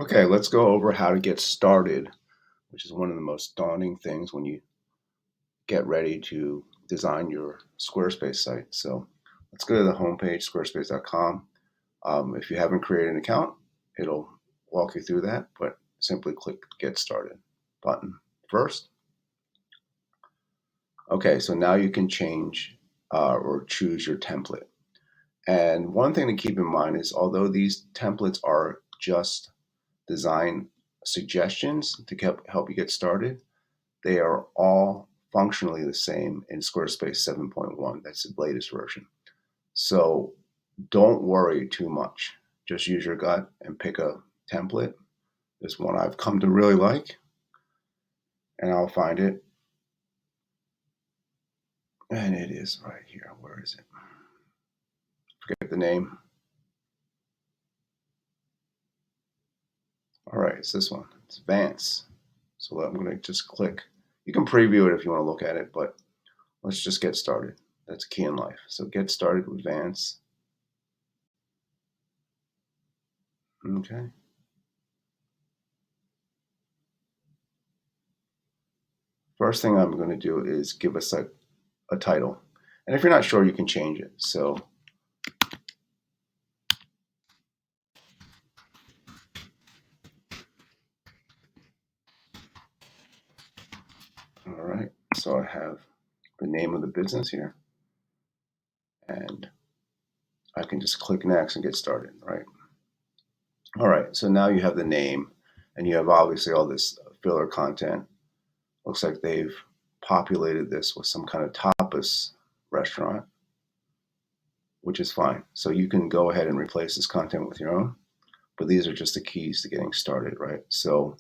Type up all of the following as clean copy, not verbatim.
Okay, let's go over how to get started, which is one of the most daunting things when you get ready to design your Squarespace site. So let's go to the homepage, squarespace.com. If you haven't created an account, it'll walk you through that, but simply click Get Started button first. Okay, so now you can change or choose your template. And one thing to keep in mind is although these templates are just design suggestions to help you get started, they are all functionally the same in Squarespace 7.1. That's the latest version. So don't worry too much. Just use your gut and pick a template. This one I've come to really like, and I'll find it. And it is right here. Where is it? Forget the name. All right, it's this one. It's Vance. So I'm going to just click. You can preview it if you want to look at it, but let's just get started. That's key in life. So get started with Vance. Okay. First thing I'm going to do is give us a title. And if you're not sure, you can change it. So all right. So I have the name of the business here. And I can just click next and get started, right? All right. So now you have the name and you have obviously all this filler content. Looks like they've populated this with some kind of tapas restaurant, which is fine. So you can go ahead and replace this content with your own, but these are just the keys to getting started, right? So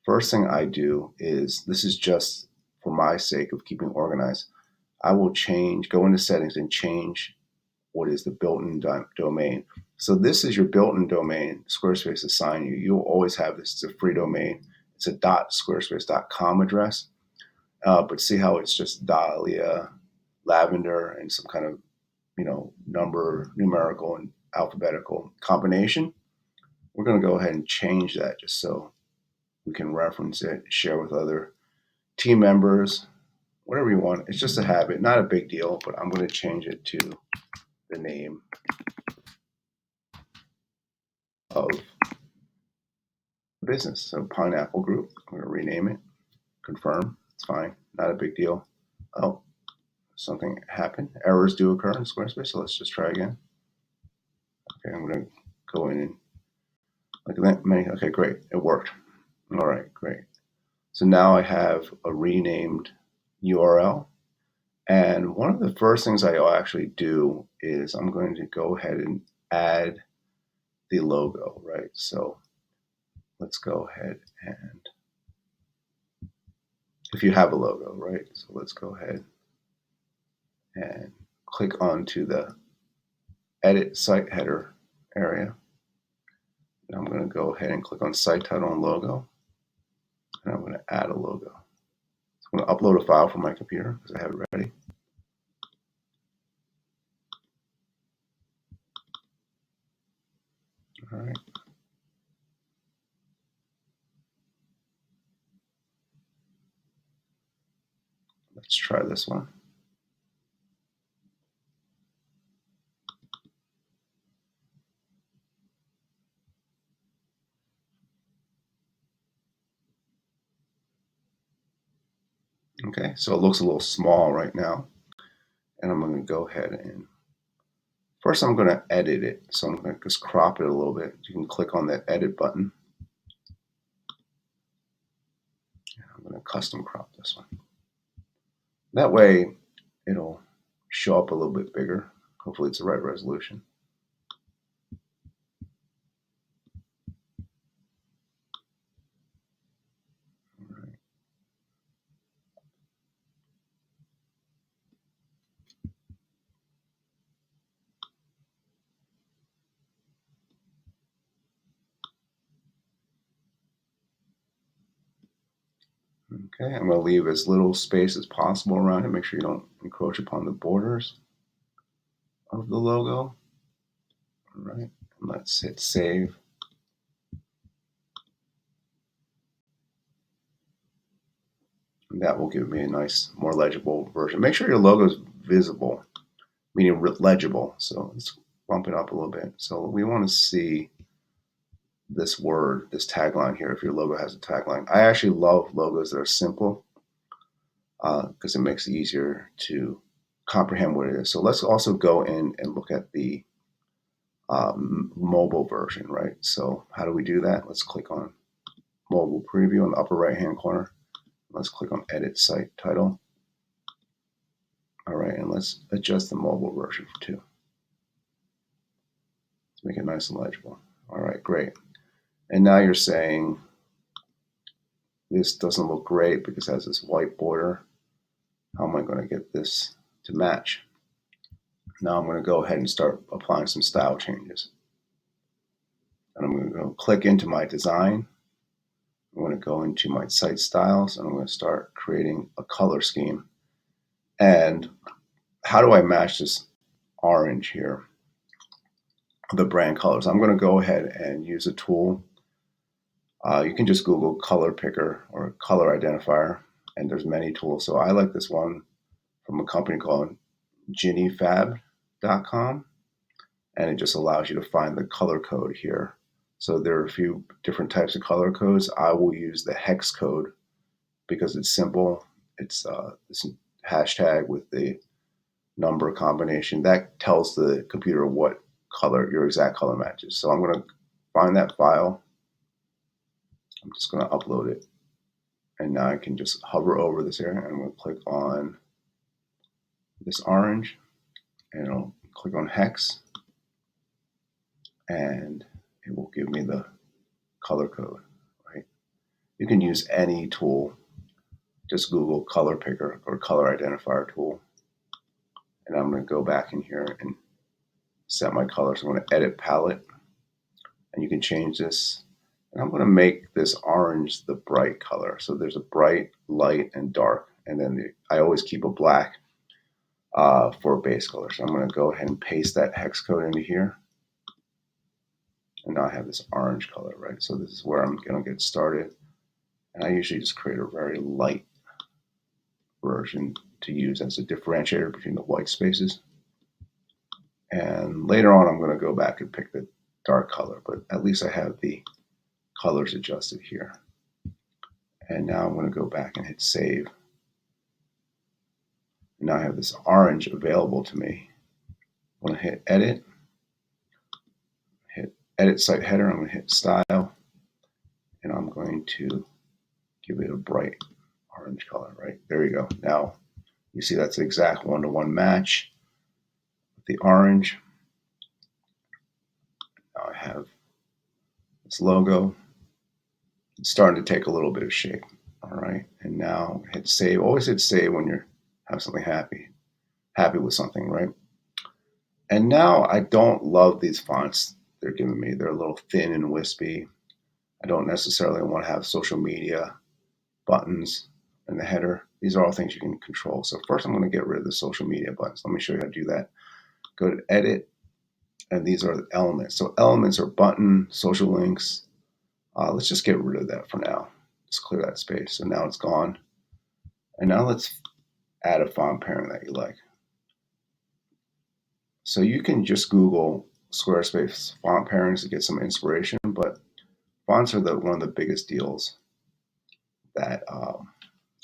first thing I do is, this is just for my sake of keeping organized, I will go into settings and change what is the built-in domain. So this is your built-in domain Squarespace assign you. You'll always have this. It's a free domain. It's a .squarespace.com address. But see how it's just Dahlia, lavender, and some kind of numerical and alphabetical combination. We're going to go ahead and change that just so we can reference it, share with other team members, whatever you want. It's just a habit, not a big deal, but I'm going to change it to the name of the business. So Pineapple Group. I'm going to rename it, confirm. It's fine, not a big deal. Oh, something happened. Errors do occur in Squarespace, so let's just try again. Okay, I'm going to go in and like that. Okay, great. It worked. All right, great. So now I have a renamed URL. And one of the first things I'll actually do is I'm going to go ahead and add the logo, right? So let's go ahead and, if you have a logo, right? So let's go ahead and click onto the edit site header area. And I'm going to go ahead and click on site title and logo. And I'm going to add a logo. So I'm going to upload a file from my computer because I have it ready. All right. Let's try this one. Okay, so it looks a little small right now. And I'm going to go ahead and first I'm going to edit it. So I'm going to just crop it a little bit. You can click on that edit button. And I'm going to custom crop this one. That way it'll show up a little bit bigger. Hopefully it's the right resolution. All right. Okay, I'm going to leave as little space as possible around it. Make sure you don't encroach upon the borders of the logo. All right, and let's hit save. And that will give me a nice, more legible version. Make sure your logo is visible, meaning legible. So let's bump it up a little bit. So we want to see this word, this tagline here, if your logo has a tagline. I actually love logos that are simple because it makes it easier to comprehend what it is. So let's also go in and look at the mobile version, right? So how do we do that? Let's click on mobile preview in the upper right hand corner. Let's click on edit site title. All right, and let's adjust the mobile version too. Let's make it nice and legible. All right, great. And now you're saying this doesn't look great because it has this white border. How am I going to get this to match? Now I'm going to go ahead and start applying some style changes. And I'm going to go click into my design. I'm going to go into my site styles and I'm going to start creating a color scheme. And how do I match this orange here? The brand colors. I'm going to go ahead and use a tool. You can just Google color picker or color identifier, and there's many tools. So I like this one from a company called ginnyfab.com, and it just allows you to find the color code here. So there are a few different types of color codes. I will use the hex code because it's simple. It's this hashtag with the number combination that tells the computer what color your exact color matches. So I'm going to find that file. I'm just going to upload it. And now I can just hover over this area and I'm going to click on this orange and I'll click on hex and it will give me the color code, right? You can use any tool. Just Google color picker or color identifier tool. And I'm going to go back in here and set my colors. I'm going to edit palette and you can change this. And I'm going to make this orange the bright color. So there's a bright, light, and dark. And then I always keep a black for a base color. So I'm going to go ahead and paste that hex code into here. And now I have this orange color, right? So this is where I'm going to get started. And I usually just create a very light version to use as a differentiator between the white spaces. And later on, I'm going to go back and pick the dark color, but at least I have the colors adjusted here. And now I'm going to go back and hit save. And now I have this orange available to me. I'm going to hit edit, hit edit site header. I'm going to hit style, and I'm going to give it a bright orange color, right? There you go. Now you see that's the exact one-to-one match with the orange. Now I have this logo. It's starting to take a little bit of shape. All right. And now hit save. Always hit save when you have something happy with something, right? And now I don't love these fonts they're giving me. They're a little thin and wispy. I don't necessarily want to have social media buttons in the header. These are all things you can control. So first I'm going to get rid of the social media buttons. Let me show you how to do that. Go to edit, and these are the elements. So elements are button, social links. Let's just get rid of that for now. Just clear that space. So now it's gone. And now let's add a font pairing that you like. So you can just Google Squarespace font pairings to get some inspiration, but fonts are one of the biggest deals that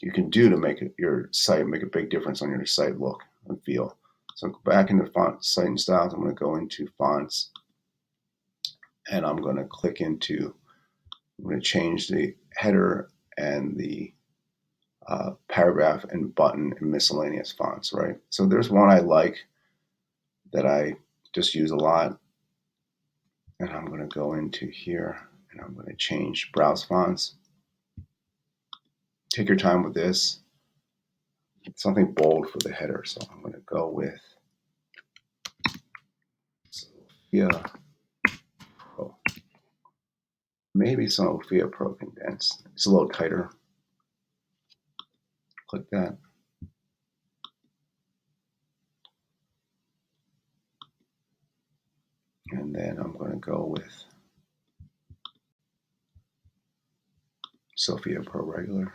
you can do to make your site make a big difference on your site look and feel. So go back into font site and styles. I'm going to go into fonts and I'm going to click into, I'm going to change the header and the paragraph and button and miscellaneous fonts, right? So there's one I like that I just use a lot. And I'm going to go into here and I'm going to change browse fonts. Take your time with this. Something bold for the header. So I'm going to go with Sophia Pro. Maybe Sophia Pro condensed. It's a little tighter. Click that. And then I'm going to go with Sophia Pro regular.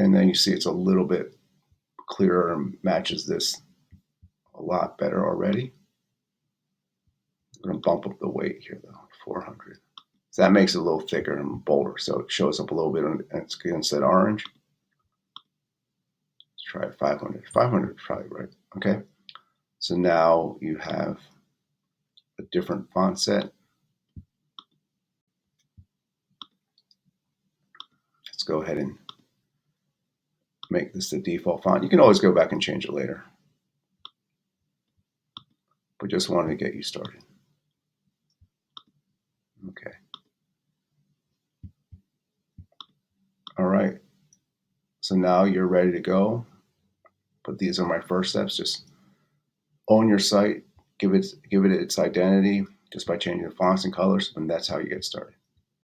And then you see it's a little bit clearer and matches this a lot better already. I'm going to bump up the weight here though, 400. So that makes it a little thicker and bolder, so it shows up a little bit on it's instead of orange. Let's try 500. 500 is probably right. Okay. So now you have a different font set. Let's go ahead and make this the default font. You can always go back and change it later, but just wanted to get you started. Okay. All right. So now you're ready to go. But these are my first steps. Just own your site, give it its identity just by changing the fonts and colors, and that's how you get started.